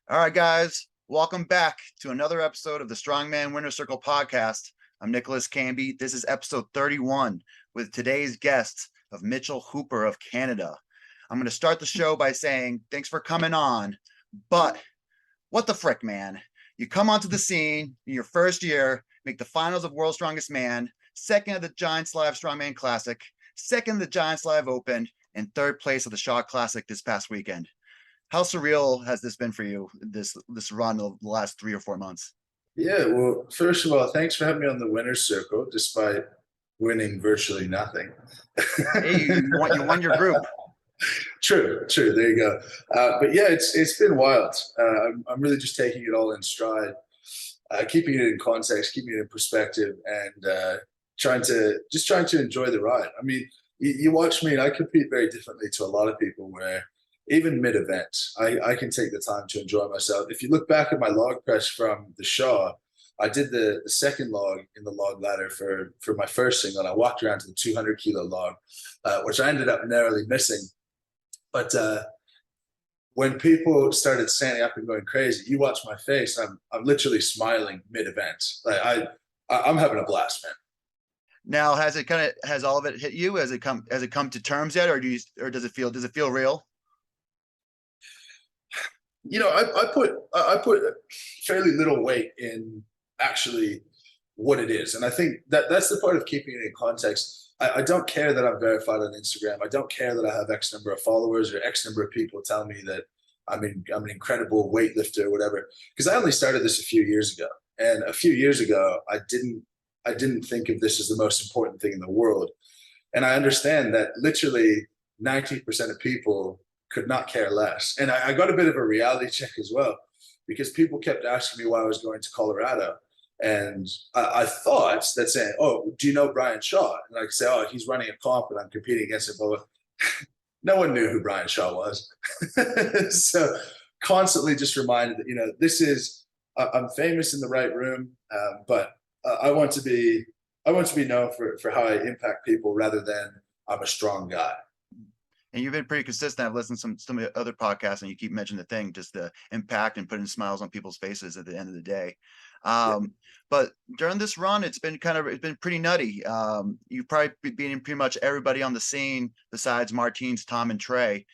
All right, guys, welcome back to another episode of the Strongman Winner Circle podcast. I'm Nicholas Canby. This is episode 31 with today's guest of Mitchell Hooper of Canada. I'm going to start the show by saying thanks for coming on, but what the frick, man? You come onto the scene in your first year, make the finals of World's Strongest Man, second of the Giants Live Strongman Classic, second of the Giants Live Open, and third place of the Shaw Classic this past weekend. How surreal has this been for you, this run of the last 3 or 4 months? Yeah, well, first of all, thanks for having me on the winner's circle, despite winning virtually nothing. Hey, you won your group. True. There you go. But yeah, it's been wild. I'm really just taking it all in stride, keeping it in context, keeping it in perspective, and trying to enjoy the ride. I mean, you watch me, and I compete very differently to a lot of people, where even mid-event, I can take the time to enjoy myself. If you look back at my log press from the Shaw, I did the second log in the log ladder for my first single, and I walked around to the 200 kilo log, which I ended up narrowly missing. But when people started standing up and going crazy, you watch my face. I'm literally smiling mid-event. Like I'm having a blast, man. Now, has all of it hit you? Has it come to terms yet, or does it feel real? You know, I put fairly little weight in actually what it is, and I think that's the part of keeping it in context. I don't care that I'm verified on Instagram. I don't care that I have X number of followers or X number of people tell me that I'm an incredible weightlifter or whatever. Because I only started this a few years ago, and a few years ago I didn't think of this as the most important thing in the world. And I understand that literally 90% of people could not care less. And I got a bit of a reality check as well, because people kept asking me why I was going to Colorado. And I thought that saying, "Oh, do you know Brian Shaw?" And I could say, "Oh, he's running a comp and I'm competing against him." But no one knew who Brian Shaw was. So constantly just reminded that, this is, I'm famous in the right room, but I want to be known for how I impact people rather than I'm a strong guy. And you've been pretty consistent. I've listened to some of the other podcasts, and you keep mentioning the thing, just the impact and putting smiles on people's faces at the end of the day. Yeah. But during this run, it's been pretty nutty. You've probably beaten pretty much everybody on the scene besides Martins, Tom, and Trey,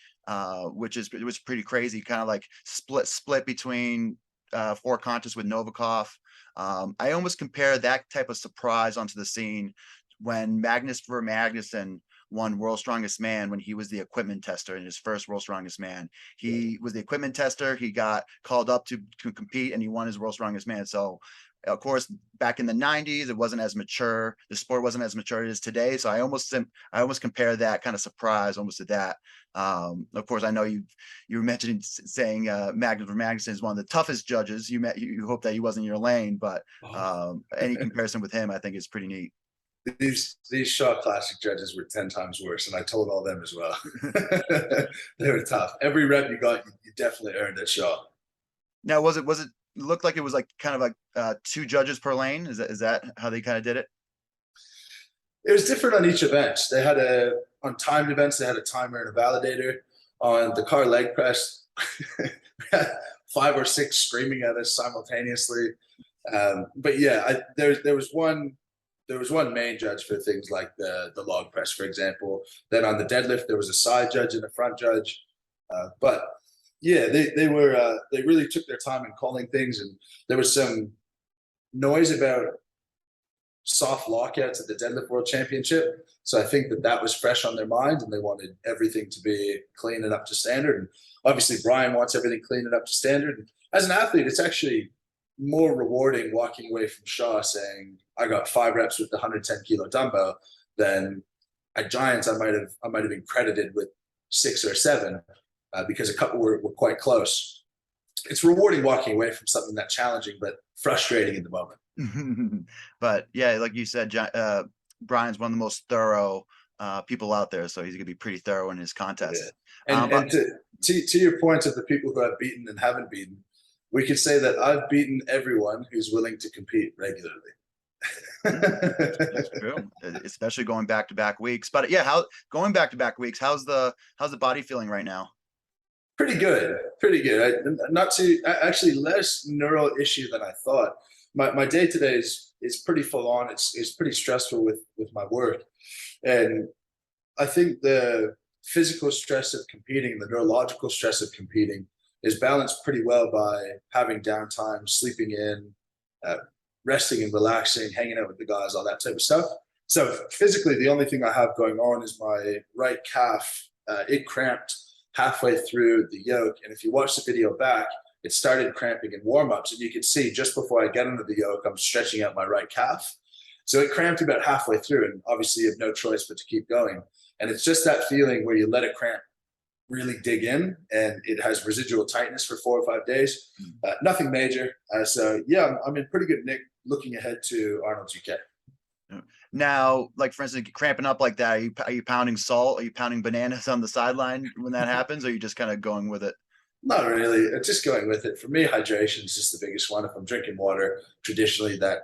which was pretty crazy. Kind of like split between 4 contests with Novikov. I almost compare that type of surprise onto the scene when Magnus Magnuson won World's Strongest Man, when he was the equipment tester in his first World's Strongest Man. He was the equipment tester. He got called up to compete, and he won his World's Strongest Man. So, of course, back in the 90s, it wasn't as mature. The sport wasn't as mature as it is today. So I almost compare that kind of surprise almost to that. Of course, I know you were mentioning saying Magnus Magnuson is one of the toughest judges. You hope that he wasn't in your lane, but any comparison with him, I think, is pretty neat. These Shaw Classic judges were 10 times worse, and I told all them as well. They were tough. Every rep you got, you definitely earned at Shaw. Now, was it looked like it was like kind of like 2 judges per lane? Is that how they kind of did it? It was different on each event. They had on timed events, they had a timer and a validator. On the car leg press, we had 5 or 6 screaming at us simultaneously. But yeah, there was one main judge for things like the log press, for example. Then on the deadlift, there was a side judge and a front judge. But yeah, they really took their time in calling things, and there was some noise about soft lockouts at the deadlift world championship. So I think that was fresh on their mind, and they wanted everything to be clean and up to standard. And obviously Brian wants everything clean and up to standard. And as an athlete, it's actually more rewarding walking away from Shaw saying, "I got 5 reps with the 110 kilo dumbbell," than at Giants I might have been credited with 6 or 7, because a couple were quite close. It's rewarding walking away from something that challenging but frustrating in the moment. But yeah, like you said, Brian's one of the most thorough people out there, so he's gonna be pretty thorough in his contest. Yeah. And to your point of the people who I've beaten and haven't beaten, we could say that I've beaten everyone who's willing to compete regularly. That's true, especially going back to back weeks. But yeah, going back to back weeks, how's the body feeling right now? Pretty good, pretty good. Not too actually less neural issue than I thought. My day today is pretty full on. It's pretty stressful with my work, and I think the physical stress of competing, the neurological stress of competing, is balanced pretty well by having downtime, sleeping in, uh, resting and relaxing, hanging out with the guys, all that type of stuff. So physically, the only thing I have going on is my right calf. It cramped halfway through the yoke, and if you watch the video back, it started cramping in warm-ups, and you can see just before I get into the yoke, I'm stretching out my right calf. So it cramped about halfway through, and obviously you have no choice but to keep going. And it's just that feeling where you let a cramp really dig in, and it has residual tightness for 4 or 5 days. Nothing major. So yeah, I'm in pretty good nick looking ahead to Arnold's UK. Now, like for instance, cramping up like that, are you pounding salt? Are you pounding bananas on the sideline when that happens? Or are you just kind of going with it? Not really. Just going with it. For me, hydration is just the biggest one. If I'm drinking water, traditionally that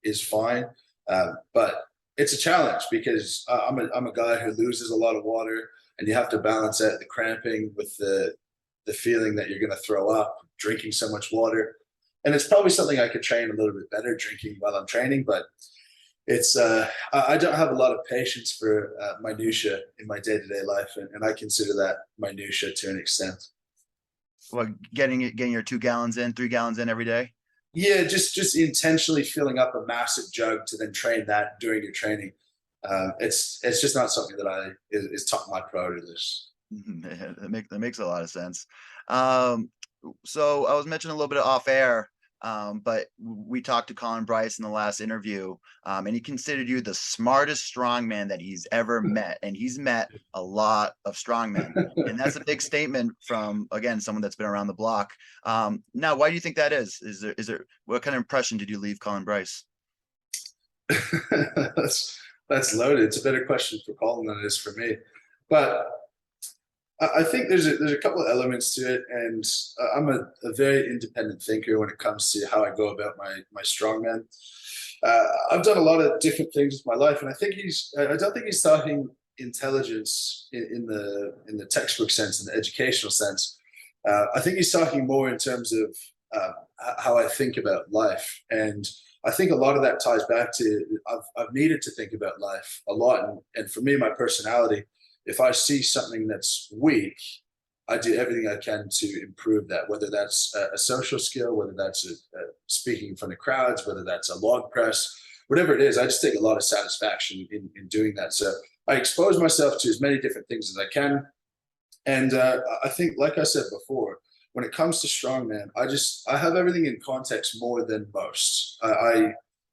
is fine. But it's a challenge because I'm a guy who loses a lot of water, and you have to balance out the cramping with the feeling that you're going to throw up drinking so much water. And it's probably something I could train a little bit better drinking while I'm training, but it's I don't have a lot of patience for minutia in my day-to-day life, and I consider that minutia to an extent. Well, getting your 2 gallons in, 3 gallons in every day. Yeah, just intentionally filling up a massive jug to then train that during your training. It's just not something that is top of my priority list. That makes a lot of sense. Um, so I was mentioning a little bit off air, but we talked to Colin Bryce in the last interview, and he considered you the smartest strongman that he's ever met, and he's met a lot of strongmen, and that's a big statement from again someone that's been around the block. Now, why do you think that is? Is there what kind of impression did you leave Colin Bryce? That's loaded. It's a better question for Colin than it is for me, but I think there's a couple of elements to it, and I'm a very independent thinker when it comes to how I go about my strongman. I've done a lot of different things with my life, and I don't think he's talking intelligence in the textbook sense, in the educational sense. I think he's talking more in terms of how I think about life, and I think a lot of that ties back to I've needed to think about life a lot, and for me, my personality, if I see something that's weak, I do everything I can to improve that, whether that's a social skill, whether that's speaking in front of crowds, whether that's a log press, whatever it is. I just take a lot of satisfaction in doing that. So I expose myself to as many different things as I can. And I think, like I said before, when it comes to strongman, I have everything in context more than most.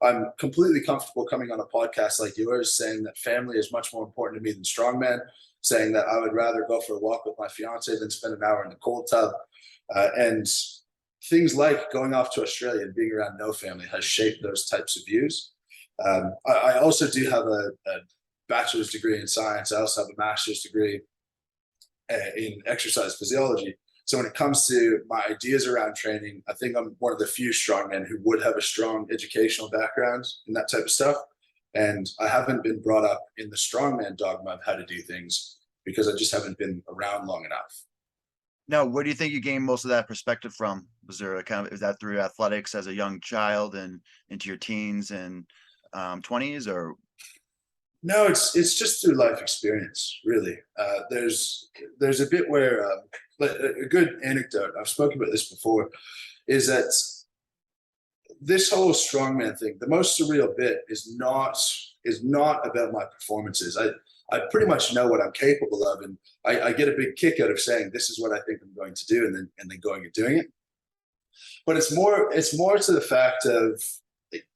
I'm completely comfortable coming on a podcast like yours, saying that family is much more important to me than strongman, saying that I would rather go for a walk with my fiance than spend an hour in the cold tub. And things like going off to Australia and being around no family has shaped those types of views. I also do have a bachelor's degree in science. I also have a master's degree in exercise physiology. So when it comes to my ideas around training, I think I'm one of the few strongmen who would have a strong educational background in that type of stuff. And I haven't been brought up in the strongman dogma of how to do things because I just haven't been around long enough. Now, where do you think you gained most of that perspective from? Was there is that through athletics as a young child and into your teens and 20s, or? No, it's just through life experience, really. There's a bit where a good anecdote, I've spoken about this before, is that this whole strongman thing, the most surreal bit is not about my performances. I pretty much know what I'm capable of, and I get a big kick out of saying this is what I think I'm going to do, and then going and doing it. But it's more to the fact of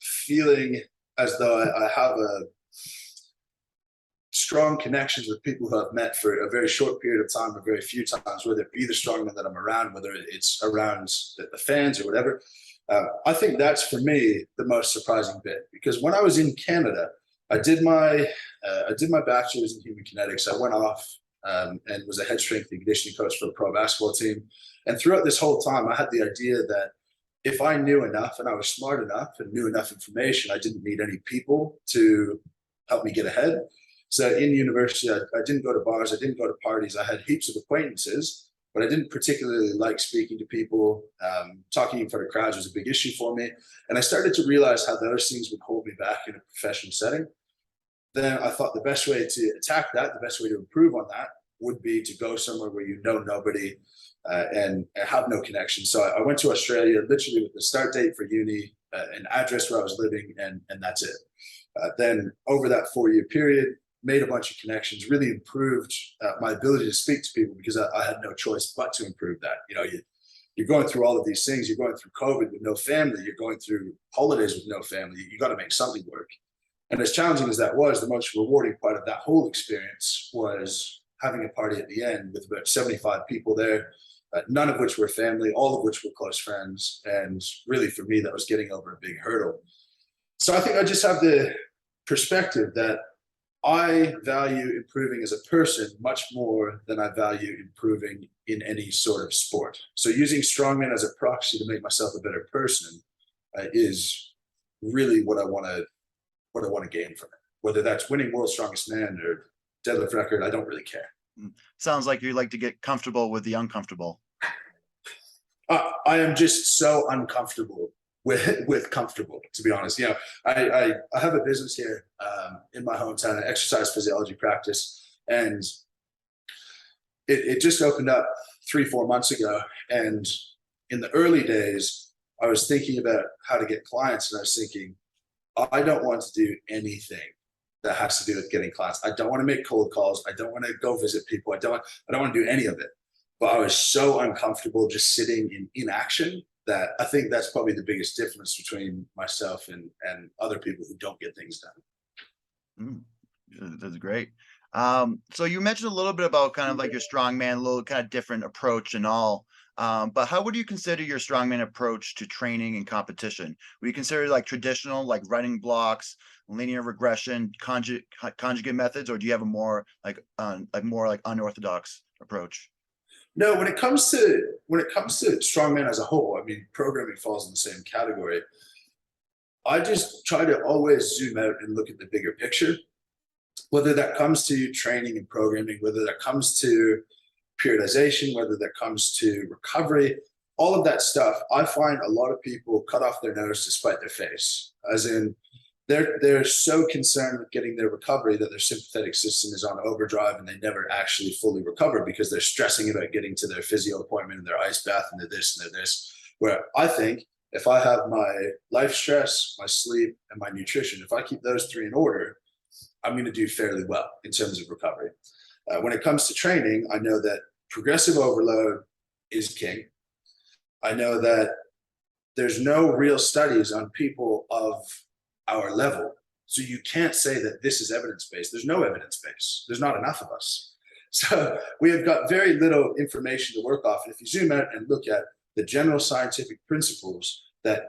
feeling as though I have a strong connections with people who I've met for a very short period of time, or very few times, whether it be the strongman that I'm around, whether it's around the fans or whatever. I think that's for me the most surprising bit, because when I was in Canada, I did my bachelor's in human kinetics. I went off and was a head strength and conditioning coach for a pro basketball team. And throughout this whole time, I had the idea that if I knew enough and I was smart enough and knew enough information, I didn't need any people to help me get ahead. So in university, I didn't go to bars, I didn't go to parties. I had heaps of acquaintances, but I didn't particularly like speaking to people. Talking in front of crowds was a big issue for me. And I started to realize how those things would hold me back in a professional setting. Then I thought the best way to attack that, the best way to improve on that would be to go somewhere where you know nobody and have no connection. So I went to Australia literally with the start date for uni, an address where I was living, and that's it. Then over that 4-year period, made a bunch of connections, really improved my ability to speak to people because I had no choice but to improve that. You know, you're going through all of these things. You're going through COVID with no family. You're going through holidays with no family. You got to make something work. And as challenging as that was, the most rewarding part of that whole experience was having a party at the end with about 75 people there, none of which were family, all of which were close friends. And really, for me, that was getting over a big hurdle. So I think I just have the perspective that I value improving as a person much more than I value improving in any sort of sport. So using strongman as a proxy to make myself a better person is really what I want to gain from it. Whether that's winning world's strongest man or deadlift record, I don't really care. Sounds like you like to get comfortable with the uncomfortable. I am just so uncomfortable with comfortable, to be honest. You know, I have a business here in my hometown, an exercise physiology practice, and it just opened up 3-4 months ago. And in the early days, I was thinking about how to get clients, and I was thinking, I don't want to do anything that has to do with getting clients. I don't want to make cold calls. I don't want to go visit people. I don't want to do any of it. But I was so uncomfortable just sitting in inaction that I think that's probably the biggest difference between myself and other people who don't get things done. That's great. So you mentioned a little bit about kind of like your strongman, a little kind of different approach and all. But how would you consider your strongman approach to training and competition? Would you consider like traditional, like running blocks, linear regression, conjugate methods, or do you have a more like unorthodox approach? No, when it comes to strongman as a whole, I mean, programming falls in the same category. I just try to always zoom out and look at the bigger picture, whether that comes to training and programming, whether that comes to periodization, whether that comes to recovery, all of that stuff. I find a lot of people cut off their nose to spite their face, as in they're so concerned with getting their recovery that their sympathetic system is on overdrive and they never actually fully recover because they're stressing about getting to their physio appointment and their ice bath and their this and their this. Where I think if I have my life stress, my sleep, and my nutrition, if I keep those 3 in order, I'm going to do fairly well in terms of recovery. When it comes to training, I know that progressive overload is king. I know that there's no real studies on people of our level. So you can't say that this is evidence-based. There's no evidence base. There's not enough of us. So we have got very little information to work off. And if you zoom out and look at the general scientific principles that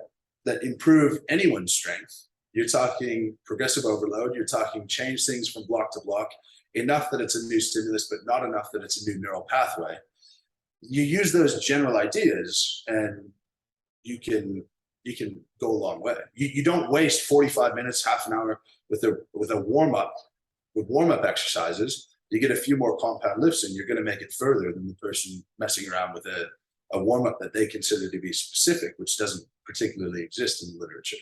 improve anyone's strength, you're talking progressive overload, you're talking change things from block to block, enough that it's a new stimulus, but not enough that it's a new neural pathway. You use those general ideas and you can go a long way. You don't waste 45 minutes, half an hour with a warm-up, with warm-up exercises. You get a few more compound lifts in, you're going to make it further than the person messing around with a warm-up that they consider to be specific, which doesn't particularly exist in the literature.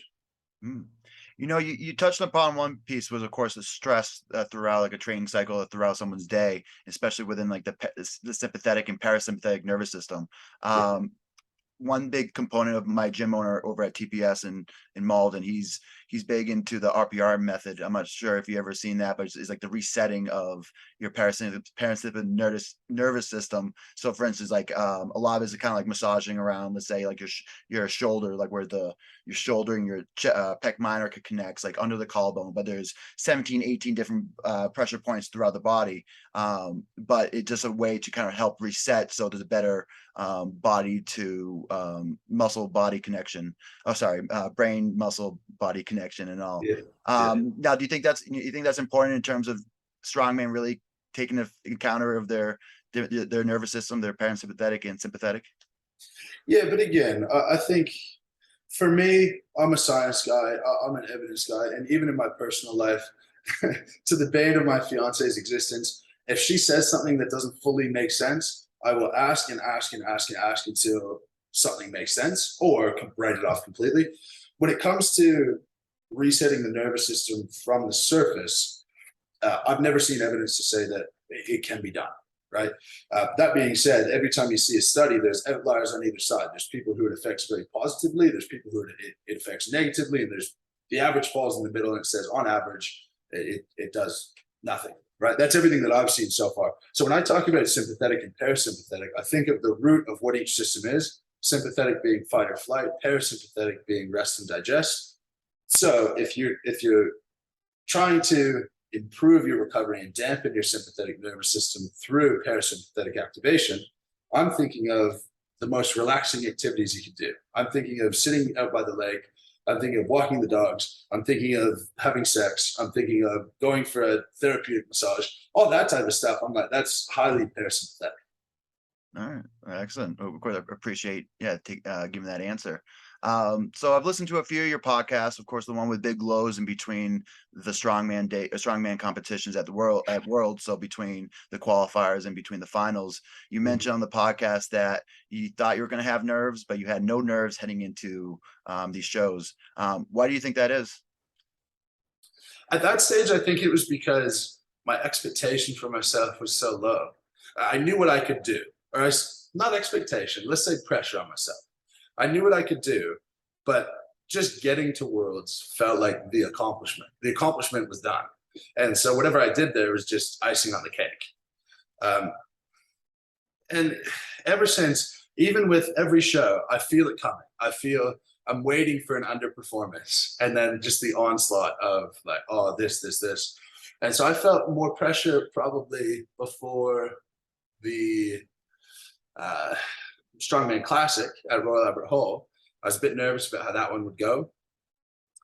You know, you touched upon one piece was, of course, the stress throughout like a training cycle, throughout someone's day, especially within like the sympathetic and parasympathetic nervous system. One big component of my gym owner over at TPS in Malden, he's big into the RPR method. I'm not sure if you ever seen that, but it's like the resetting of your parasympathetic nervous system. So for instance, like a lot of it is kind of like massaging around, let's say like your shoulder, like where your shoulder and your pec minor connects, like under the collarbone, but there's 17, 18 different pressure points throughout the body. But it's just a way to kind of help reset so there's a better body to muscle body connection. Oh, sorry, brain muscle body connection and all. Now, do you think that's important in terms of strongman really taking account of their nervous system, their parasympathetic and sympathetic? Yeah, but again, I think for me, I'm a science guy, I'm an evidence guy, and even in my personal life, to the bane of my fiance's existence, if she says something that doesn't fully make sense, I will ask and ask and ask and ask until something makes sense or write it off completely. When it comes to resetting the nervous system from the surface, I've never seen evidence to say that it can be done, right? That being said, every time you see a study, there's outliers on either side. There's people who it affects very positively, there's people who it affects negatively, and there's the average falls in the middle and it says on average, it does nothing, right? That's everything that I've seen so far. So when I talk about sympathetic and parasympathetic, I think of the root of what each system is, sympathetic being fight or flight, parasympathetic being rest and digest. So if you're trying to improve your recovery and dampen your sympathetic nervous system through parasympathetic activation, I'm thinking of the most relaxing activities you can do. I'm thinking of sitting out by the lake. I'm thinking of walking the dogs. I'm thinking of having sex. I'm thinking of going for a therapeutic massage, all that type of stuff. I'm like, that's highly parasympathetic. All right, excellent. Of course, I appreciate giving that answer. So I've listened to a few of your podcasts. Of course, the one with Big Lows in between the strongman competitions at World. So between the qualifiers and between the finals, you mentioned on the podcast that you thought you were going to have nerves, but you had no nerves heading into these shows. Why do you think that is? At that stage, I think it was because my expectation for myself was so low. I knew what I could do, or not expectation, let's say pressure on myself. I knew what I could do, but just getting to Worlds felt like the accomplishment. The accomplishment was done. And so whatever I did there was just icing on the cake. And ever since, even with every show, I feel it coming. I feel I'm waiting for an underperformance and then just the onslaught of like, oh, this. And so I felt more pressure probably before the Strongman Classic at Royal Albert Hall. I was a bit nervous about how that one would go.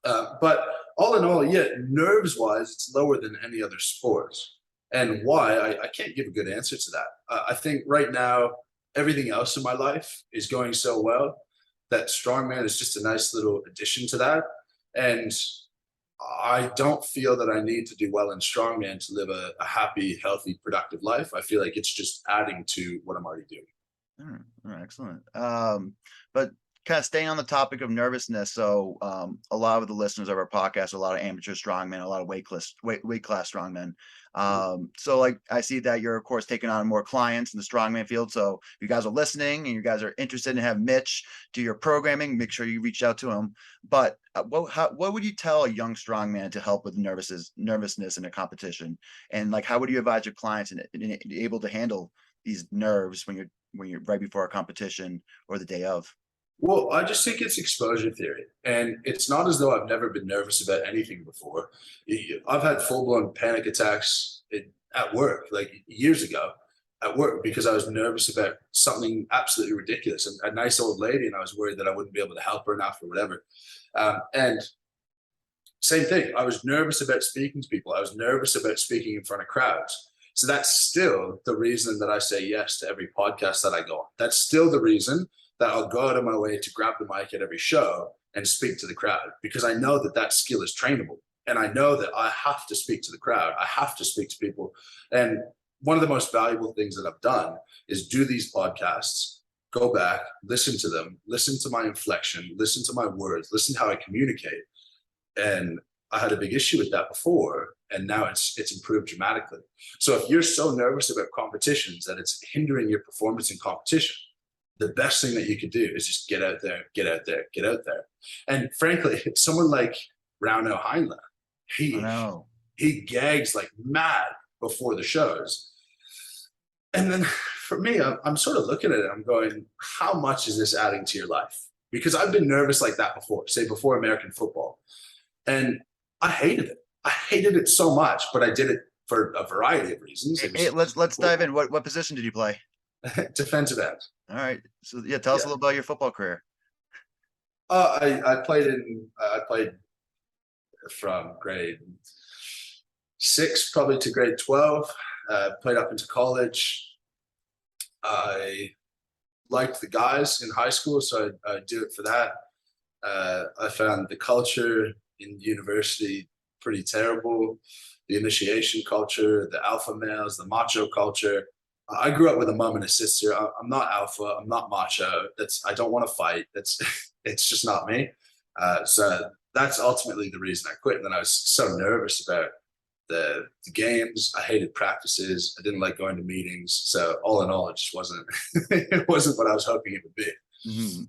But all in all, yeah, nerves-wise, it's lower than any other sport. And why? I can't give a good answer to that. I think right now, everything else in my life is going so well that Strongman is just a nice little addition to that. And I don't feel that I need to do well in Strongman to live a happy, healthy, productive life. I feel like it's just adding to what I'm already doing. All right, excellent. But kind of staying on the topic of nervousness. So a lot of the listeners of our podcast, a lot of amateur strongmen, a lot of weight class strongmen. So like I see that you're of course taking on more clients in the strongman field. So if you guys are listening and you guys are interested in have Mitch do your programming, make sure you reach out to him. But what would you tell a young strongman to help with nervousness in a competition? And like how would you advise your clients in able to handle these nerves when you're right before a competition or the day of? Well, I just think it's exposure theory. And it's not as though I've never been nervous about anything before. I've had full-blown panic attacks at work, like years ago at work, because I was nervous about something absolutely ridiculous. And a nice old lady, and I was worried that I wouldn't be able to help her enough or whatever. And same thing, I was nervous about speaking to people. I was nervous about speaking in front of crowds. So that's still the reason that I say yes to every podcast that I go on. That's still the reason that I'll go out of my way to grab the mic at every show and speak to the crowd, because I know that that skill is trainable. And I know that I have to speak to the crowd. I have to speak to people. And one of the most valuable things that I've done is do these podcasts, go back, listen to them, listen to my inflection, listen to my words, listen to how I communicate. And I had a big issue with that before, and now it's improved dramatically. So if you're so nervous about competitions that it's hindering your performance in competition, the best thing that you could do is just get out there. And frankly, someone like Rauno Heinle, he gags like mad before the shows. And then for me, I'm sort of looking at it, I'm going, how much is this adding to your life? Because I've been nervous like that before, say before American football. And I hated it. I hated it so much, but I did it for a variety of reasons. Hey, let's dive in. What position did you play? Defensive end. All right. So yeah, tell us a little about your football career. I played from grade 6 probably to grade 12. Played up into college. I liked the guys in high school, so I do it for that. I found the culture in university pretty terrible. The initiation culture, the alpha males, the macho culture. I grew up with a mom and a sister. I'm not alpha. I'm not macho. I don't want to fight. It's just not me. So that's ultimately the reason I quit. And then I was so nervous about the games. I hated practices. I didn't like going to meetings. So all in all, it just wasn't it wasn't what I was hoping it would be.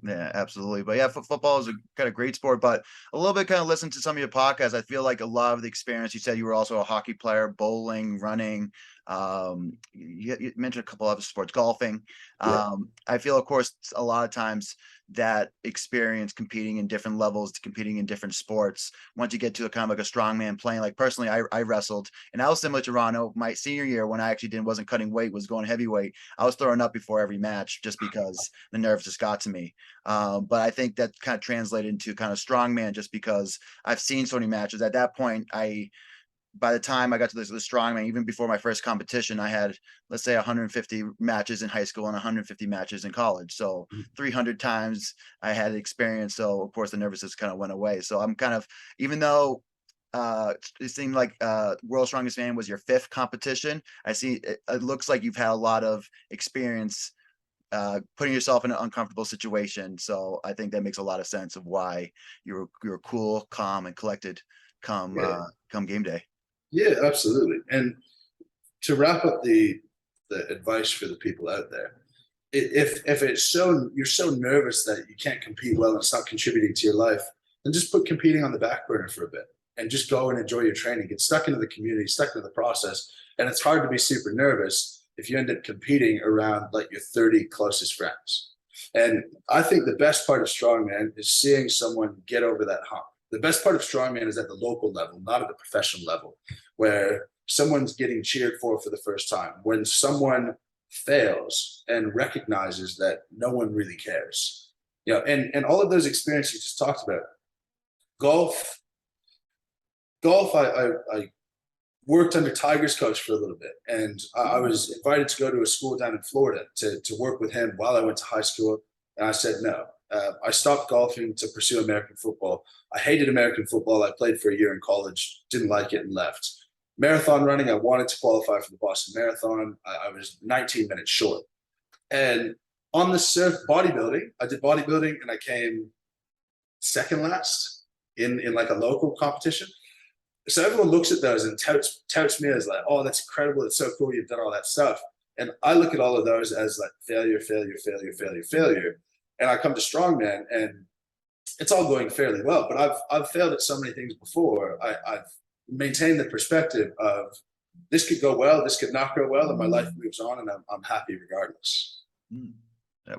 Yeah, absolutely. But yeah, football is a kind of great sport. But a little bit kind of listen to some of your podcasts. I feel like a lot of the experience. You said you were also a hockey player, bowling, running. You mentioned a couple other sports, golfing. Yeah. I feel, of course, a lot of times that experience competing in different levels, competing in different sports. Once you get to a kind of like a strongman playing, like personally, I wrestled, and I was similar to Rano. My senior year, when I actually wasn't cutting weight, was going heavyweight. I was throwing up before every match just because the nerves just got to me. But I think that kind of translated into kind of strongman just because I've seen so many matches. At that point, by the time I got to this strongman, even before my first competition, I had, let's say, 150 matches in high school and 150 matches in college. So 300 times I had experience. So of course the nervousness kind of went away. So I'm kind of, even though it seemed like World's Strongest Man was your fifth competition, I see it looks like you've had a lot of experience putting yourself in an uncomfortable situation. So I think that makes a lot of sense of why you're cool, calm, and collected come game day. Yeah, absolutely. And to wrap up the advice for the people out there, if it's so you're so nervous that you can't compete well and it's not contributing to your life, then just put competing on the back burner for a bit and just go and enjoy your training. Get stuck into the community, stuck into the process. And it's hard to be super nervous if you end up competing around like your 30 closest friends. And I think the best part of strongman is seeing someone get over that hump. The best part of strongman is at the local level, not at the professional level, where someone's getting cheered for the first time. When someone fails and recognizes that no one really cares, and all of those experiences you just talked about. Golf. I worked under Tiger's coach for a little bit, and I was invited to go to a school down in Florida to work with him while I went to high school, and I said no. I stopped golfing to pursue American football. I hated American football. I played for a year in college, didn't like it, and left. Marathon running, I wanted to qualify for the Boston Marathon. I was 19 minutes short. And on the surf bodybuilding, I did bodybuilding, and I came second last in like a local competition. So everyone looks at those and touts me as like, oh, that's incredible. It's so cool. You've done all that stuff. And I look at all of those as like failure, failure, failure, failure, failure. And I come to strongman and it's all going fairly well, but I've failed at so many things before. I've maintained the perspective of this could go well, this could not go well, and my life moves on, and I'm happy regardless.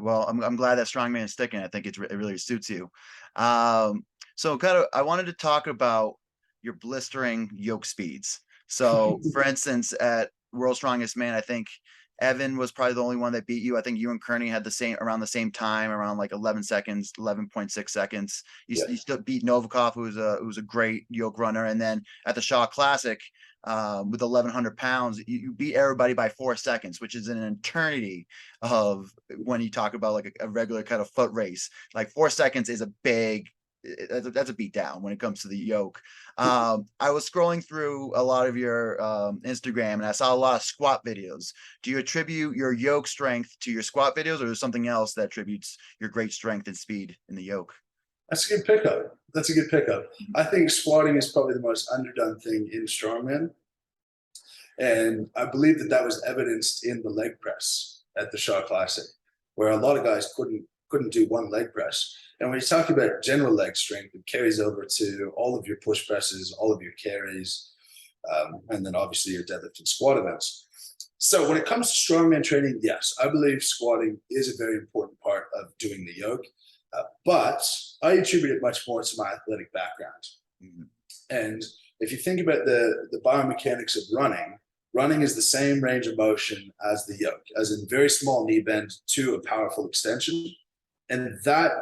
Well, I'm glad that strongman is sticking. I think it really suits you. So kind of, I wanted to talk about your blistering yoke speeds. So for instance, at World's Strongest Man, I think Evan was probably the only one that beat you. I think you and Kearney had around the same time, around like 11 seconds, 11.6 seconds. You still beat Novikov, who's a great yoke runner. And then at the Shaw Classic, with 1,100 pounds, you beat everybody by 4 seconds, which is an eternity of when you talk about like a regular kind of foot race. Like 4 seconds is a big, that's a beat down when it comes to the yoke. I was scrolling through a lot of your Instagram, and I saw a lot of squat videos. Do you attribute your yoke strength to your squat videos, or is something else that attributes your great strength and speed in the yoke? That's a good pickup. That's a good pickup. I think squatting is probably the most underdone thing in strongman. And I believe that was evidenced in the leg press at the Shaw Classic, where a lot of guys couldn't do one leg press. And when you talk about general leg strength, it carries over to all of your push presses, all of your carries, and then obviously your deadlift and squat events. So when it comes to strongman training, yes, I believe squatting is a very important part of doing the yoke, but I attribute it much more to my athletic background. And if you think about the biomechanics of running is the same range of motion as the yoke, as in very small knee bend to a powerful extension. And that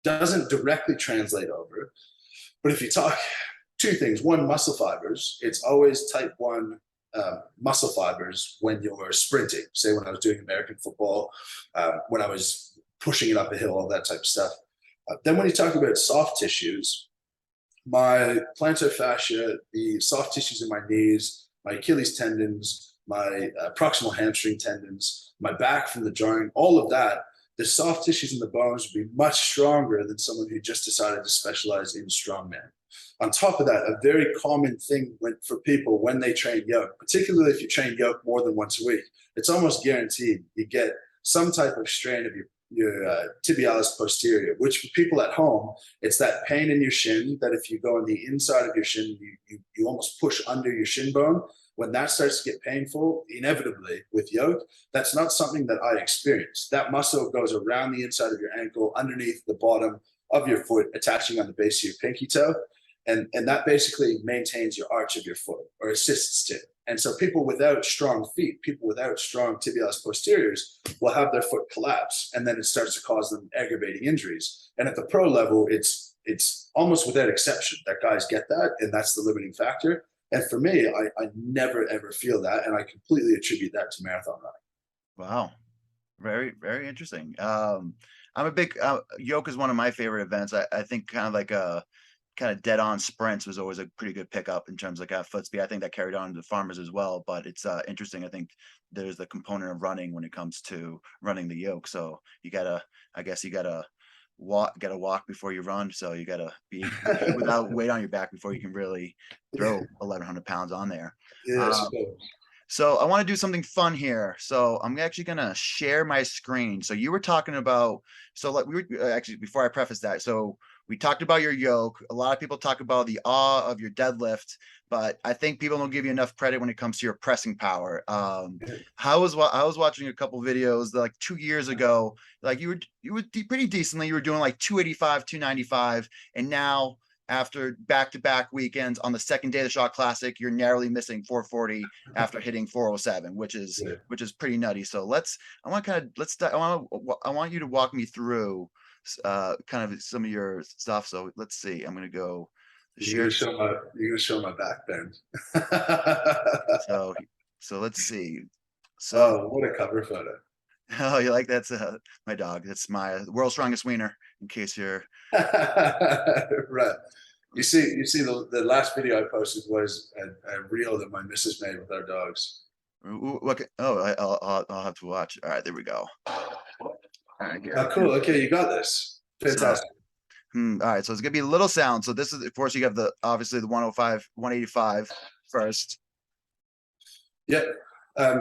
doesn't directly translate over. But if you talk two things, one, muscle fibers, it's always type 1 muscle fibers when you're sprinting. Say when I was doing American football, when I was pushing it up a hill, all that type of stuff. Then when you talk about soft tissues, my plantar fascia, the soft tissues in my knees, my Achilles tendons, my proximal hamstring tendons, my back from the jarring, all of that, the soft tissues in the bones would be much stronger than someone who just decided to specialize in strongman. On top of that, a very common thing for people when they train yoke, particularly if you train yoke more than once a week, it's almost guaranteed you get some type of strain of your tibialis posterior, which for people at home, it's that pain in your shin that if you go on the inside of your shin, you almost push under your shin bone. When that starts to get painful, inevitably with yoke, that's not something that I experience. That muscle goes around the inside of your ankle, underneath the bottom of your foot, attaching on the base of your pinky toe. And that basically maintains your arch of your foot, or assists to. And so people without strong feet, people without strong tibialis posteriors will have their foot collapse, and then it starts to cause them aggravating injuries. And at the pro level, it's almost without exception that guys get that, and that's the limiting factor. And for me, I never, ever feel that. And I completely attribute that to marathon running. Wow. Very, very interesting. I'm a big, yoke is one of my favorite events. I think kind of like a kind of dead on sprints was always a pretty good pickup in terms of foot speed. I think that carried on to the farmers as well, but it's interesting. I think there's the component of running when it comes to running the yoke. So I guess you gotta walk before you run. So you gotta be without weight on your back before you can really throw 1,100 pounds on there. Yes. So I want to do something fun here. So I'm actually gonna share my screen. So you were talking about, so like we were actually, before I preface that, so we talked about your yoke. A lot of people talk about the awe of your deadlift, but I think people don't give you enough credit when it comes to your pressing power. I was watching a couple videos like 2 years ago. Like you were pretty decently. You were doing like 285, 295, and now after back-to-back weekends on the second day of the Shot Classic, you're narrowly missing 440 after hitting 407, which is pretty nutty. So I want you to walk me through kind of some of your stuff. So let's see. I'm gonna go You're gonna show my back bend. so let's see. So what a cover photo. Oh, you like that's my dog. That's my world's strongest wiener, in case you're right. You see the last video I posted was a reel that my missus made with our dogs. Look. Oh, I'll have to watch. All right, there we go. All right, here. Oh, cool. Okay, you got this. Fantastic. All right, so it's gonna be a little sound. So this is, of course, you have obviously the 105, 185 first. Yep.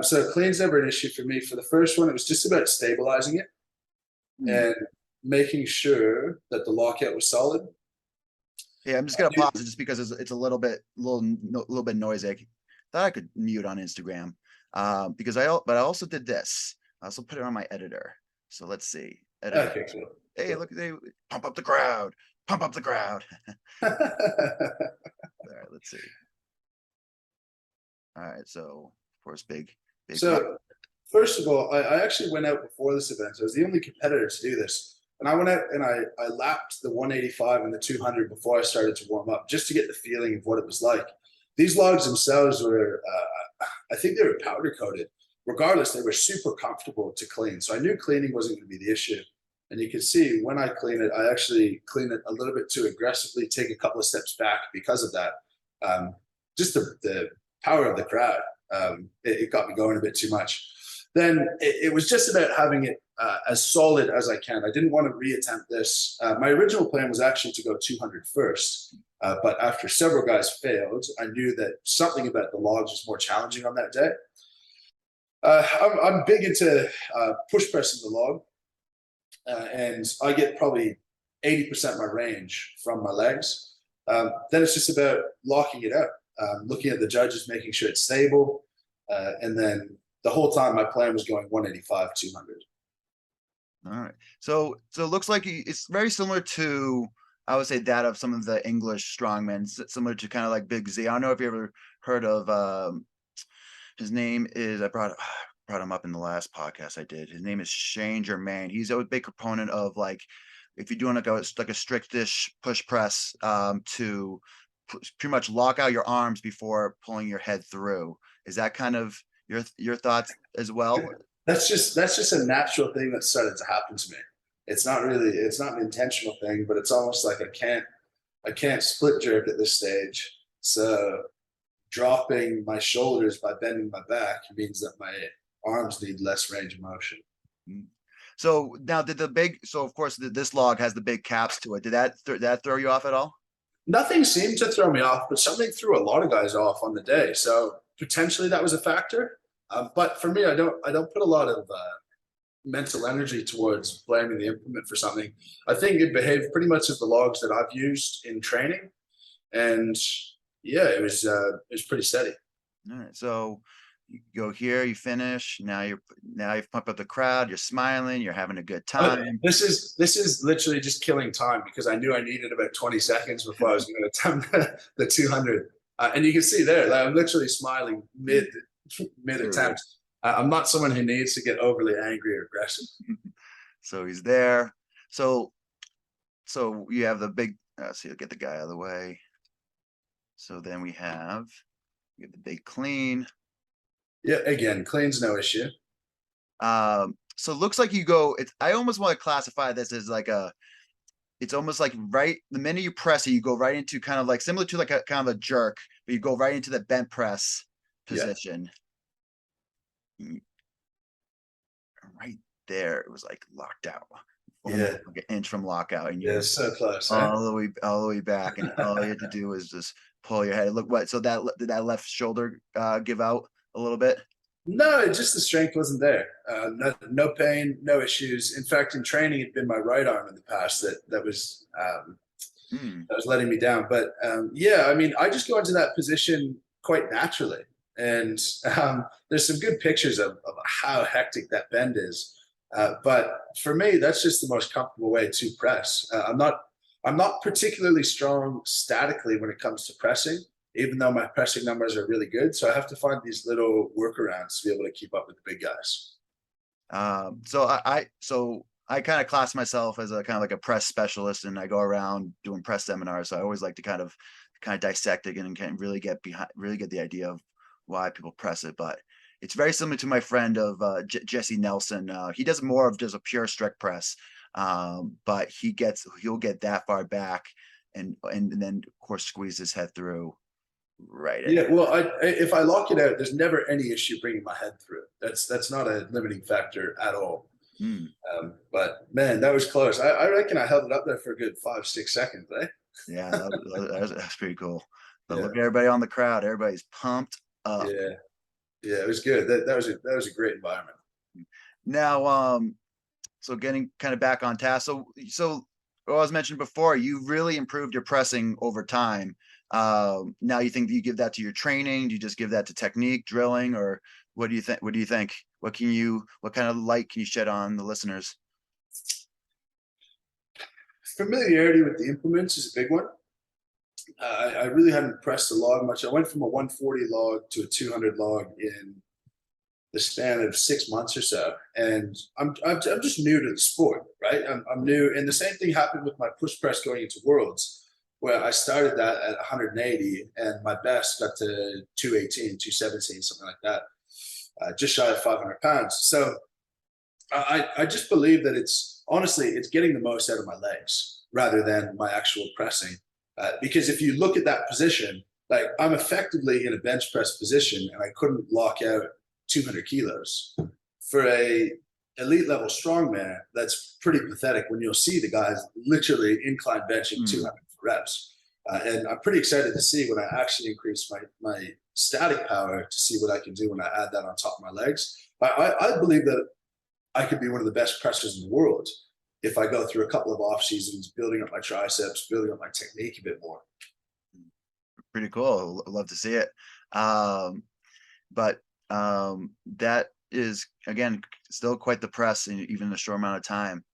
So clean's never an issue for me. For the first one, it was just about stabilizing it and making sure that the lockout was solid. Yeah, I'm just gonna pause it just because it's a little bit noisy. I thought I could mute on Instagram because I also did this. I also put it on my editor. So let's see. Editor. Okay, cool. Hey, look, they pump up the crowd. Pump up the crowd. All right, let's see. All right, so of course, big. So first of all, I actually went out before this event. I was the only competitor to do this. And I went out and I lapped the 185 and the 200 before I started to warm up, just to get the feeling of what it was like. These logs themselves were, I think they were powder coated. Regardless, they were super comfortable to clean. So I knew cleaning wasn't going to be the issue. And you can see when I clean it, I actually clean it a little bit too aggressively, take a couple of steps back because of that. Just the power of the crowd, it got me going a bit too much. Then it was just about having it as solid as I can. I didn't want to reattempt this. My original plan was actually to go 200 first. But after several guys failed, I knew that something about the logs was more challenging on that day. I'm big into push pressing the log. And I get probably 80% of my range from my legs. Then it's just about locking it out, looking at the judges, making sure it's stable. And then the whole time my plan was going 185, 200. All right. So it looks like it's very similar to, I would say, that of some of the English strongmen, similar to kind of like Big Z. I don't know if you ever heard of, his name is, I brought him up in the last podcast I did. His name is Shane Germain. He's a big proponent of, like, if you're doing like a strictish push press, to pretty much lock out your arms before pulling your head through. Is that kind of your thoughts as well? That's just a natural thing that started to happen to me. It's not an intentional thing, but it's almost like I can't split jerk at this stage. So dropping my shoulders by bending my back means that my arms need less range of motion. So now so of course this log has the big caps to it. Did that throw you off at all? Nothing seemed to throw me off, but something threw a lot of guys off on the day. So potentially that was a factor. But for me, I don't put a lot of mental energy towards blaming the implement for something. I think it behaved pretty much as the logs that I've used in training, and yeah, it was pretty steady. All right, so you go here, you finish. Now you've pumped up the crowd. You're smiling. You're having a good time. This is literally just killing time because I knew I needed about 20 seconds before I was going to attempt the 200. And you can see there, like, I'm literally smiling mid attempt. I'm not someone who needs to get overly angry or aggressive. So he's there. So you have the big. So you'll get the guy out of the way. So then we have the big clean. Yeah, again, clean's no issue. So it looks like you go. I almost want to classify this as like it's almost like right the minute you press it, you go right into kind of like similar to like a kind of a jerk, but you go right into the bent press position. Yeah. Right there, it was like locked out. Yeah, like an inch from lockout, and you're so close. All the way back, and all you had to do was just pull your head. Look what. So did that left shoulder give out a little bit? No, just the strength wasn't there. No pain, no issues. In fact, in training, it'd been my right arm in the past that was letting me down. But yeah, I mean, I just go into that position quite naturally, and there's some good pictures of how hectic that bend is. But for me, that's just the most comfortable way to press. I'm not particularly strong statically when it comes to pressing, even though my pressing numbers are really good. So I have to find these little workarounds to be able to keep up with the big guys. So I kind of class myself as a kind of like a press specialist, and I go around doing press seminars. So I always like to kind of dissect it and can really get the idea of why people press it. But it's very similar to my friend of Jesse Nelson. He does more of just a pure strict press, but he'll get that far back and then of course squeeze his head through. Right. Yeah. Well, if I lock it out, there's never any issue bringing my head through. That's not a limiting factor at all. But man, that was close. I reckon I held it up there for a good 5-6 seconds. Eh? Yeah, that's pretty cool. But look at everybody on the crowd. Everybody's pumped up. Yeah, it was good. That was a great environment. Now, so getting kind of back on task. So as mentioned before, you really improved your pressing over time. Now you think you give that to your training? Do you just give that to technique, drilling, or what do you think? What kind of light can you shed on the listeners? Familiarity with the implements is a big one. I really hadn't pressed a log much. I went from a 140 log to a 200 log in the span of 6 months or so, and I'm just new to the sport, right? I'm new, and the same thing happened with my push press going into Worlds, where I started that at 180 and my best got to 218, 217, something like that, just shy of 500 pounds. So I just believe that it's getting the most out of my legs rather than my actual pressing. Because if you look at that position, like I'm effectively in a bench press position and I couldn't lock out 200 kilos. For a elite level strongman, that's pretty pathetic when you'll see the guys literally incline benching 200 reps. And I'm pretty excited to see when I actually increase my static power to see what I can do when I add that on top of my legs. I believe that I could be one of the best pressers in the world if I go through a couple of off seasons, building up my triceps, building up my technique a bit more. Pretty cool. Love to see it. But that is, again, still quite the press in even a short amount of time.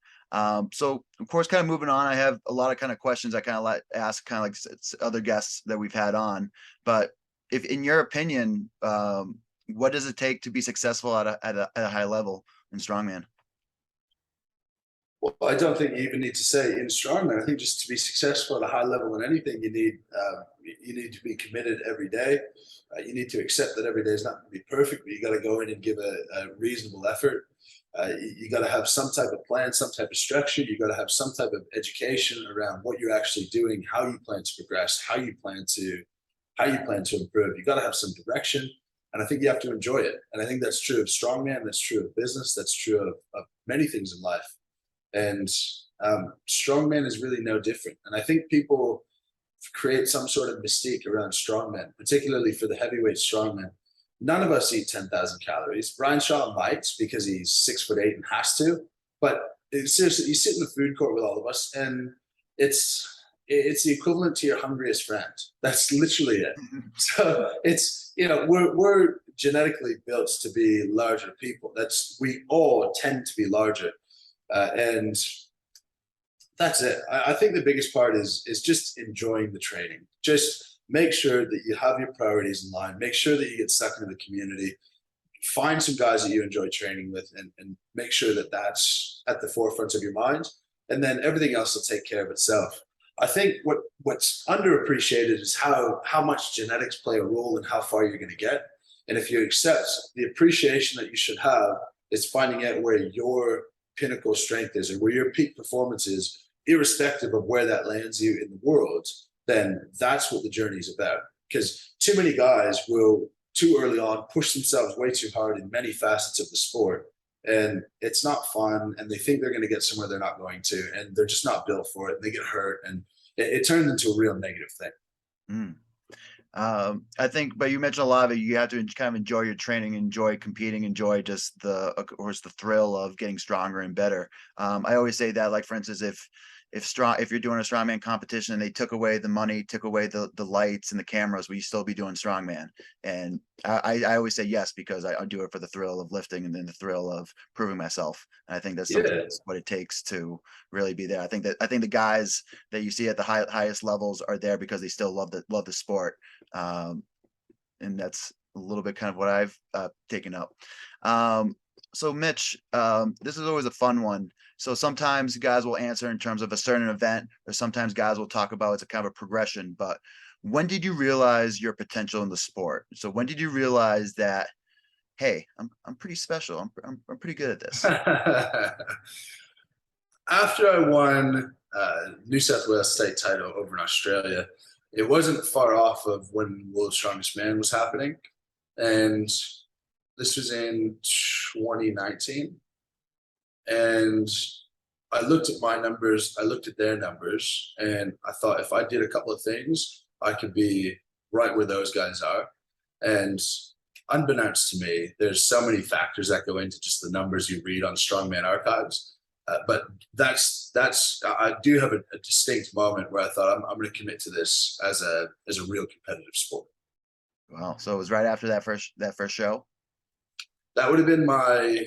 So of course, kind of moving on, I have a lot of kind of questions I kind of like ask kind of like other guests that we've had on, but if in your opinion, what does it take to be successful at a high level in strongman? Well, I don't think you even need to say in strongman. I think just to be successful at a high level in anything, you need to be committed every day. You need to accept that every day is not going to be perfect, but you got to go in and give a reasonable effort. You got to have some type of plan, some type of structure. You got to have some type of education around what you're actually doing, how you plan to progress, how you plan to how you plan to improve. You got to have some direction, and I think you have to enjoy it. And I think that's true of strongman. That's true of business. That's true of many things in life. And strongman is really no different. And I think people create some sort of mystique around strongmen, particularly for the heavyweight strongmen. None of us eat 10,000 calories. Brian Shaw might because he's 6'8" and has to, but seriously, you sit in the food court with all of us, and it's the equivalent to your hungriest friend. That's literally it. So it's, we're genetically built to be larger people. We all tend to be larger, and that's it. I think the biggest part is just enjoying the training. Just make sure that you have your priorities in line. Make sure that you get stuck into the community. Find some guys that you enjoy training with, and make sure that that's at the forefront of your mind. And then everything else will take care of itself. I think what's underappreciated is how much genetics play a role in how far you're going to get. And if you accept the appreciation that you should have is finding out where your pinnacle strength is, or where your peak performance is, irrespective of where that lands you in the world, then that's what the journey is about. Because too many guys will, too early on, push themselves way too hard in many facets of the sport. And it's not fun. And they think they're going to get somewhere they're not going to. And they're just not built for it. And they get hurt. And it turns into a real negative thing. I think, but you mentioned a lot of it. You have to kind of enjoy your training, enjoy competing, enjoy just of course, the thrill of getting stronger and better. I always say that, like, for instance, if you're doing a strongman competition and they took away the money, took away the lights and the cameras, will you still be doing strongman? And I always say yes, because I do it for the thrill of lifting and then the thrill of proving myself. And I think that's something that's what it takes to really be there. I think the guys that you see at the highest levels are there because they still love the sport. And that's a little bit kind of what I've taken up. So Mitch, this is always a fun one. So sometimes guys will answer in terms of a certain event, or sometimes guys will talk about it's a kind of a progression. But when did you realize your potential in the sport? So when did you realize that, hey, I'm pretty special. I'm pretty good at this. After I won New South Wales state title over in Australia, it wasn't far off of when World's Strongest Man was happening. And this was in 2019. And I looked at my numbers, I looked at their numbers, and I thought if I did a couple of things, I could be right where those guys are. And unbeknownst to me, there's so many factors that go into just the numbers you read on Strongman archives. But I do have a distinct moment where I thought I'm going to commit to this as a real competitive sport. Wow. So it was right after that first show? That would have been my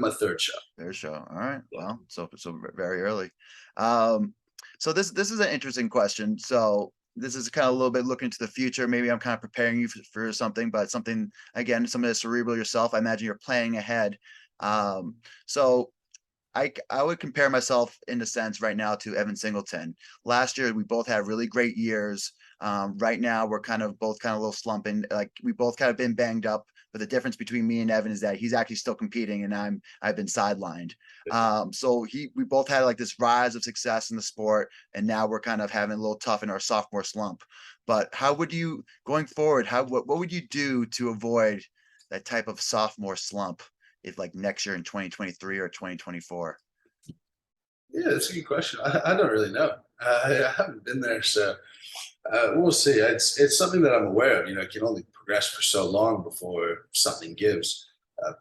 third show. Third show. All right. Well, so very early. So this is an interesting question. So this is kind of a little bit looking to the future. Maybe I'm kind of preparing you for something, but something that's cerebral yourself. I imagine you're planning ahead. So I would compare myself in a sense right now to Evan Singleton. Last year, we both had really great years. Right now we're both a little slumping. Like, we both kind of been banged up, but the difference between me and Evan is that he's actually still competing and I've been sidelined. So we both had like this rise of success in the sport, and now we're kind of having a little tough in our sophomore slump. But how would you, going forward, what would you do to avoid that type of sophomore slump, if like next year in 2023 or 2024? Yeah, that's a good question. I don't really know. I haven't been there, so we'll see. It's something that I'm aware of. It can only progress for so long before something gives.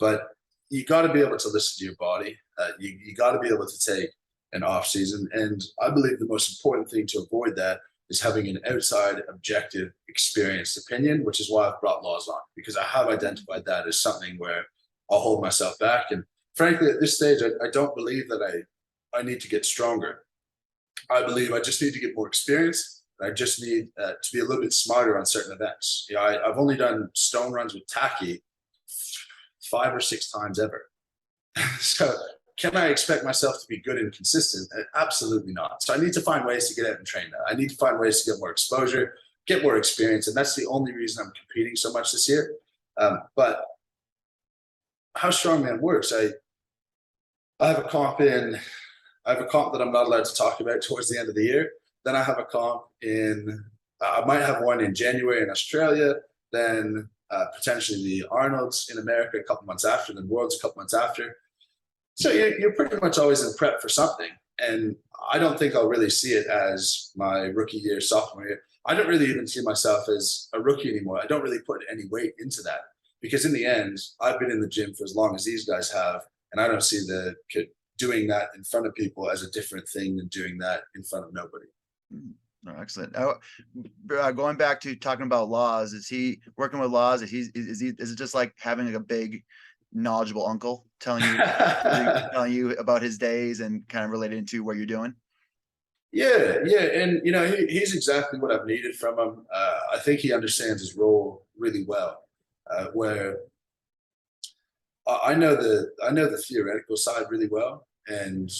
But you got to be able to listen to your body. You got to be able to take an off season, and I believe the most important thing to avoid that is having an outside, objective, experienced opinion, which is why I've brought Laws on, because I have identified that as something where I'll hold myself back. And frankly, at this stage, I don't believe that I need to get stronger. I believe I just need to get more experience. I just need to be a little bit smarter on certain events. I've only done stone runs with Taki 5 or 6 times ever. So can I expect myself to be good and consistent? Absolutely not. So I need to find ways to get out and train that. I need to find ways to get more exposure, get more experience. And that's the only reason I'm competing so much this year. But how Strongman works, I have a comp that I'm not allowed to talk about towards the end of the year. Then I have a comp in, I might have one in January in Australia, then potentially the Arnold's in America a couple months after, then Worlds a couple months after. So you're pretty much always in prep for something. And I don't think I'll really see it as my rookie year, sophomore year. I don't really even see myself as a rookie anymore. I don't really put any weight into that because in the end, I've been in the gym for as long as these guys have, and I don't see the kid doing that in front of people as a different thing than doing that in front of nobody. Oh, excellent. Going back to talking about Laws, is he working with Laws? Is it just like having like a big knowledgeable uncle telling you about his days and kind of related to what you're doing? Yeah, and he's exactly what I've needed from him. I think he understands his role really well. Where I know the theoretical side really well, and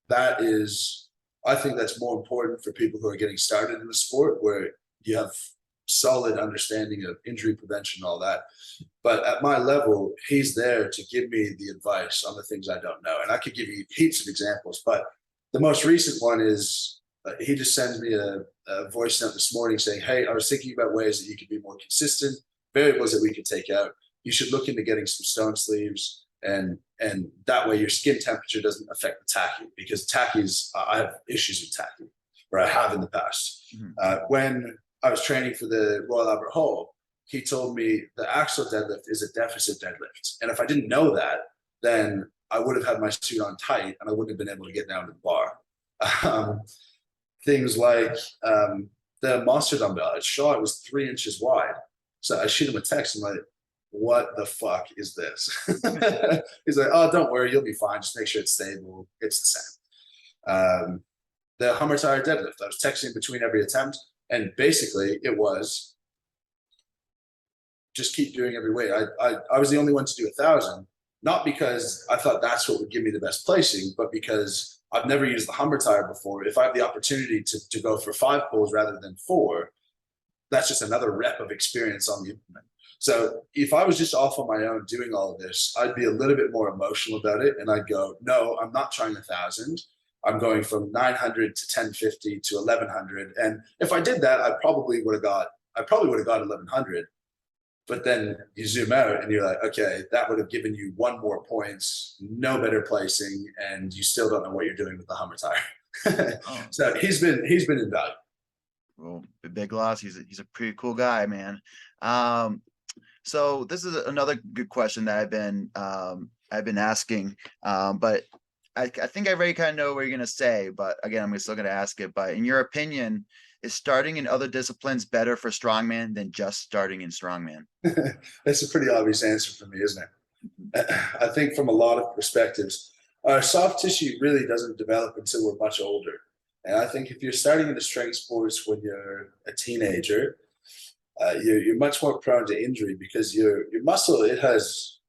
that is, I think that's more important for people who are getting started in the sport, where you have solid understanding of injury prevention and all that. But at my level, he's there to give me the advice on the things I don't know, and I could give you heaps of examples, but the most recent one is he just sends me a voice note this morning saying, "Hey, I was thinking about ways that you could be more consistent, variables that we could take out. You should look into getting some stone sleeves, and that way your skin temperature doesn't affect the tacky, because tackies, I have issues with tacky, or I have in the past." When I was training for the Royal Albert Hall, he told me the axle deadlift is a deficit deadlift, and if I didn't know that, then I would have had my suit on tight and I wouldn't have been able to get down to the bar. Things like the monster dumbbell, I saw it was 3 inches wide. So I shoot him a text. I'm like, "What the fuck is this?" He's like, "Oh, don't worry, you'll be fine. Just make sure it's stable. It's the same." The Hummer tire deadlift, I was texting between every attempt, and basically it was just keep doing every weight. I was the only one to do 1,000. Not because I thought that's what would give me the best placing, but because I've never used the Hummer tire before. If I have the opportunity to go for 5 pulls rather than 4, that's just another rep of experience on the implement. So if I was just off on my own doing all of this, I'd be a little bit more emotional about it. And I'd go, "No, I'm not trying 1,000. I'm going from 900 to 1050 to 1100. And if I did that, I probably would have got 1100. But then you zoom out and you're like, okay, that would have given you 1 more points, no better placing, and you still don't know what you're doing with the Hummer tire." Oh. So he's been invaluable. Well, Big Loss, he's a pretty cool guy, man. So this is another good question that I've been asking, but I think I already kind of know what you're gonna say. But again, I'm still gonna ask it. But in your opinion, is starting in other disciplines better for strongman than just starting in strongman? That's a pretty obvious answer for me, isn't it? I think from a lot of perspectives, our soft tissue really doesn't develop until we're much older. And I think if you're starting into strength sports when you're a teenager, you're much more prone to injury because your muscle, it has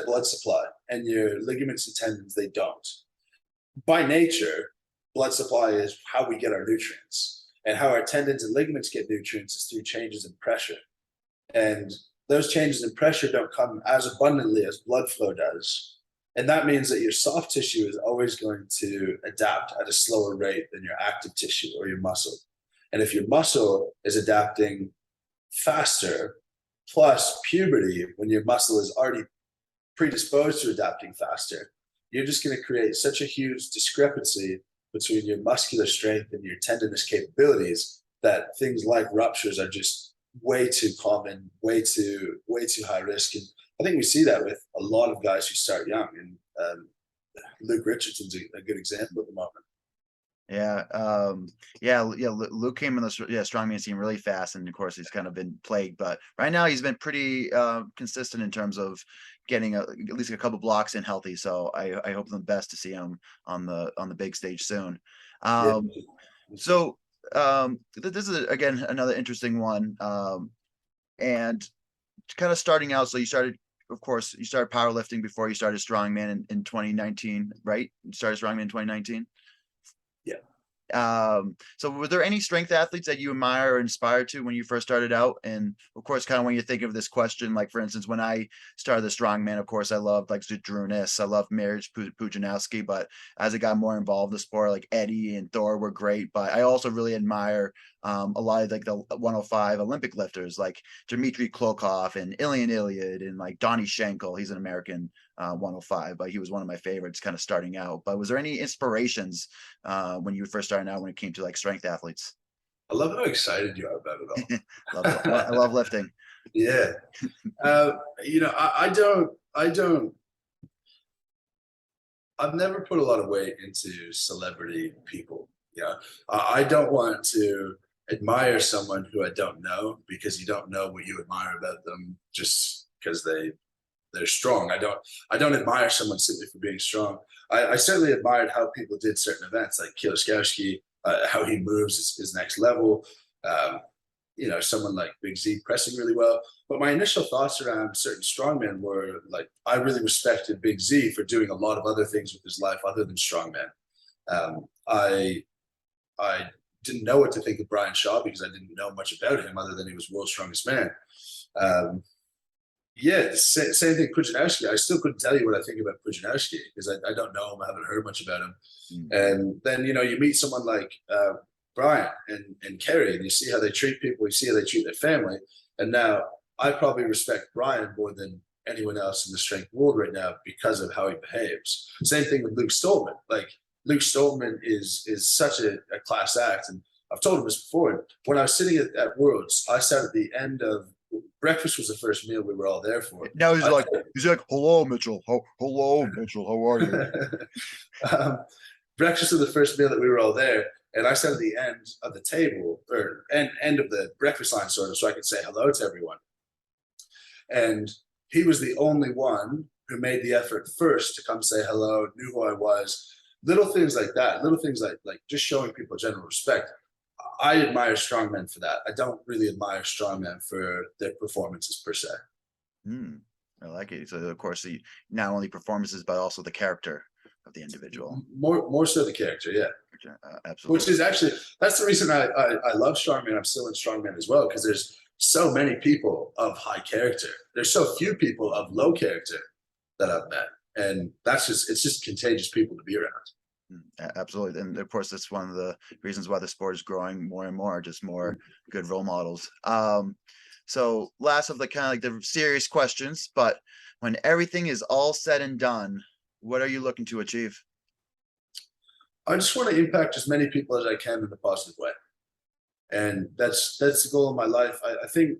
blood supply, and your ligaments and tendons, they don't. By nature, blood supply is how we get our nutrients. And how our tendons and ligaments get nutrients is through changes in pressure. And those changes in pressure don't come as abundantly as blood flow does. And that means that your soft tissue is always going to adapt at a slower rate than your active tissue or your muscle. And if your muscle is adapting faster, plus puberty, when your muscle is already predisposed to adapting faster, you're just going to create such a huge discrepancy between your muscular strength and your tendinous capabilities that things like ruptures are just way too common, way too high risk. And I think we see that with a lot of guys who start young, and Luke Richardson's a good example at the moment. Luke came in the strongman scene really fast, and of course he's kind of been plagued, but right now he's been pretty consistent in terms of getting at least a couple blocks in healthy. So I hope the best to see him on the big stage soon. So this is again another interesting one, and kind of starting out. So you started powerlifting before you started strongman in 2019, right? You started strongman in 2019. Yeah. So were there any strength athletes that you admire or inspired to when you first started out? And of course, kind of when you think of this question, like for instance, when I started the strongman, of course, I loved like Zydrunas, I loved Marriage Pujanowski, but as I got more involved in the sport, like Eddie and Thor were great. But I also really admire a lot of like the 105 Olympic lifters like Dmitry Klokov and Ilian Iliad and like Donnie Schenkel. He's an American 105, but he was one of my favorites kind of starting out. But was there any inspirations when you were first starting out when it came to like strength athletes? I love how excited you are about it I all. love lifting. Yeah. You know, I don't, I've never put a lot of weight into celebrity people. You know, I don't want to admire someone who I don't know, because you don't know what you admire about them just because they're strong. I don't admire someone simply for being strong. I certainly admired how people did certain events like Kieloszewski, how he moves is next level. Um, you know, someone like Big Z pressing really well. But my initial thoughts around certain strongmen were like, I really respected Big Z for doing a lot of other things with his life other than strongman. Um, I I didn't know what to think of Brian Shaw because I didn't know much about him other than he was world's strongest man. Um, yeah, same thing. Pujanowski. I still couldn't tell you what I think about Pujanowski because I don't know him. I haven't heard much about him. Mm. And then you meet someone like Brian and Kerry, and you see how they treat people. You see how they treat their family. And now I probably respect Brian more than anyone else in the strength world right now because of how he behaves. Same thing with Luke Stoltman. Like Luke Stoltman is such a class act, and I've told him this before. When I was sitting at Worlds, I sat at the end of breakfast was the first meal we were all there for. Now he's like, hello, Mitchell. Hello, Mitchell. How are you? um, breakfast was the first meal that we were all there, and I sat at the end of the table or end of the breakfast line, sort of, so I could say hello to everyone. And he was the only one who made the effort first to come say hello, knew who I was. Little things like that, little things like just showing people general respect. I admire strongmen for that. I don't really admire strongmen for their performances per se. Mm, I like it. So of course, the not only performances but also the character of the individual. More so the character, yeah. Absolutely. Which is actually that's the reason I love strongman. I'm still in strongman as well because there's so many people of high character. There's so few people of low character that I've met, and it's just contagious people to be around. Absolutely. And of course, that's one of the reasons why the sport is growing more and more, just more good role models. So last of the kind of like the serious questions, but when everything is all said and done, what are you looking to achieve? I just want to impact as many people as I can in a positive way. And that's the goal of my life. I think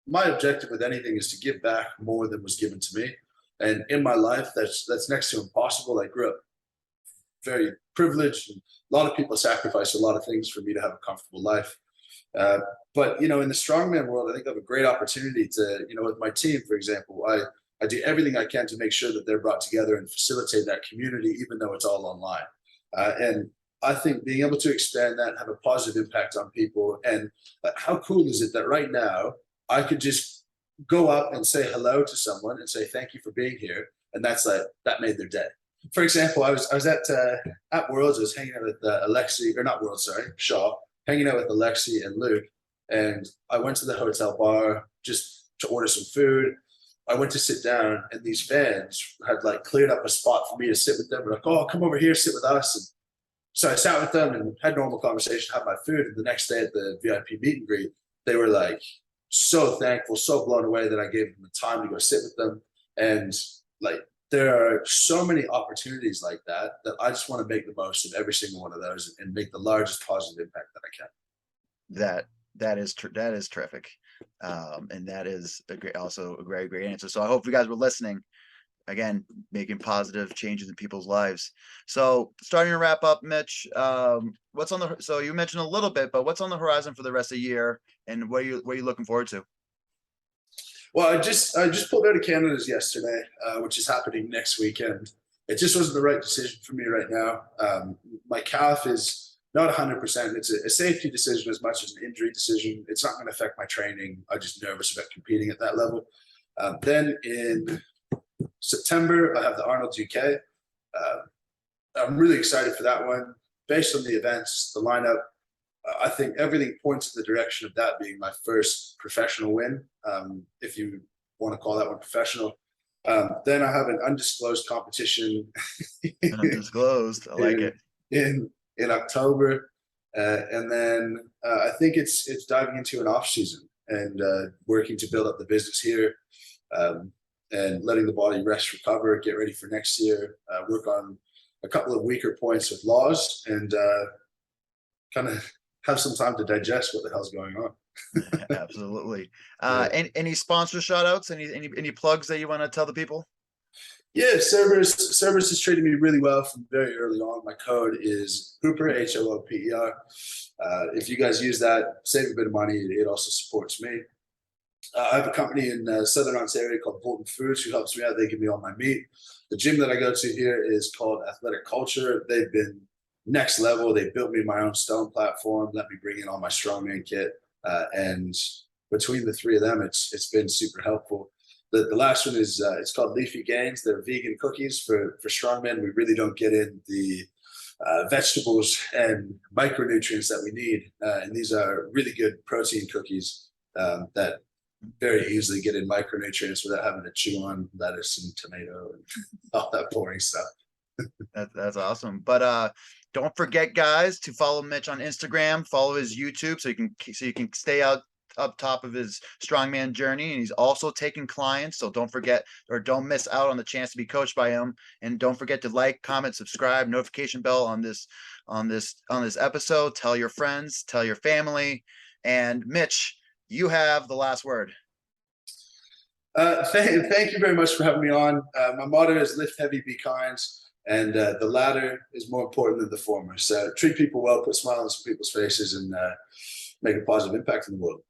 my objective with anything is to give back more than was given to me. And in my life, that's next to impossible. I grew up very privileged, and a lot of people sacrifice a lot of things for me to have a comfortable life. But in the strongman world, I think I have a great opportunity to, with my team, for example, I do everything I can to make sure that they're brought together and facilitate that community, even though it's all online. And I think being able to expand that, have a positive impact on people, and how cool is it that right now I could just go up and say hello to someone and say thank you for being here, and that made their day. For example, I was at Worlds. I was hanging out with Alexi, or not Worlds, sorry, Shaw, hanging out with Alexi and Luke, and I went to the hotel bar just to order some food. I went to sit down, and these fans had like cleared up a spot for me to sit with them. They're like, "Oh, come over here, sit with us." And so I sat with them and had normal conversation, had my food. And the next day at the VIP meet and greet, they were like so thankful, so blown away that I gave them the time to go sit with them. And like, there are so many opportunities like that I just want to make the most of every single one of those and make the largest positive impact that I can. That is terrific. And that is also a very great answer. So I hope you guys were listening. Again, making positive changes in people's lives. So starting to wrap up, Mitch, so you mentioned a little bit, but what's on the horizon for the rest of the year, and what are you looking forward to? Well, I just pulled out of Canada's yesterday, which is happening next weekend. It just wasn't the right decision for me right now. My calf is not 100%. It's a safety decision as much as an injury decision. It's not going to affect my training. I'm just nervous about competing at that level. Then in September, I have the Arnold UK. I'm really excited for that one. based on the events, the lineup, I think everything points in the direction of that being my first professional win, if you want to call that one professional. Then I have an undisclosed competition Undisclosed. I like in it. in October, and then I think it's diving into an off season and working to build up the business here, and letting the body rest, recover, get ready for next year. Work on a couple of weaker points with laws, and kind of have some time to digest what the hell's going on. Absolutely. Yeah. Any sponsor shout outs? Any plugs that you want to tell the people? Yeah, Cerberus has treated me really well from very early on. My code is Hooper, HOOPER. If you guys use that, save a bit of money. It also supports me. I have a company in Southern Ontario called Bolton Foods who helps me out. They give me all my meat. The gym that I go to here is called Athletic Culture. They've been next level. They built me my own stone platform, let me bring in all my strongman kit. And between the three of them, it's been super helpful. The last one is it's called Leafy Gains. They're vegan cookies for strongmen. We really don't get in the vegetables and micronutrients that we need. And these are really good protein cookies that very easily get in micronutrients without having to chew on lettuce and tomato and all that boring stuff. That's awesome. But don't forget, guys, to follow Mitch on Instagram, follow his YouTube so you can stay up top of his strongman journey. And he's also taking clients. So don't forget or don't miss out on the chance to be coached by him. And don't forget to like, comment, subscribe, notification bell on this episode. Tell your friends, tell your family. And Mitch, you have the last word. Thank you very much for having me on. My motto is lift heavy, be kind. And the latter is more important than the former. So treat people well, put smiles on people's faces, and make a positive impact in the world.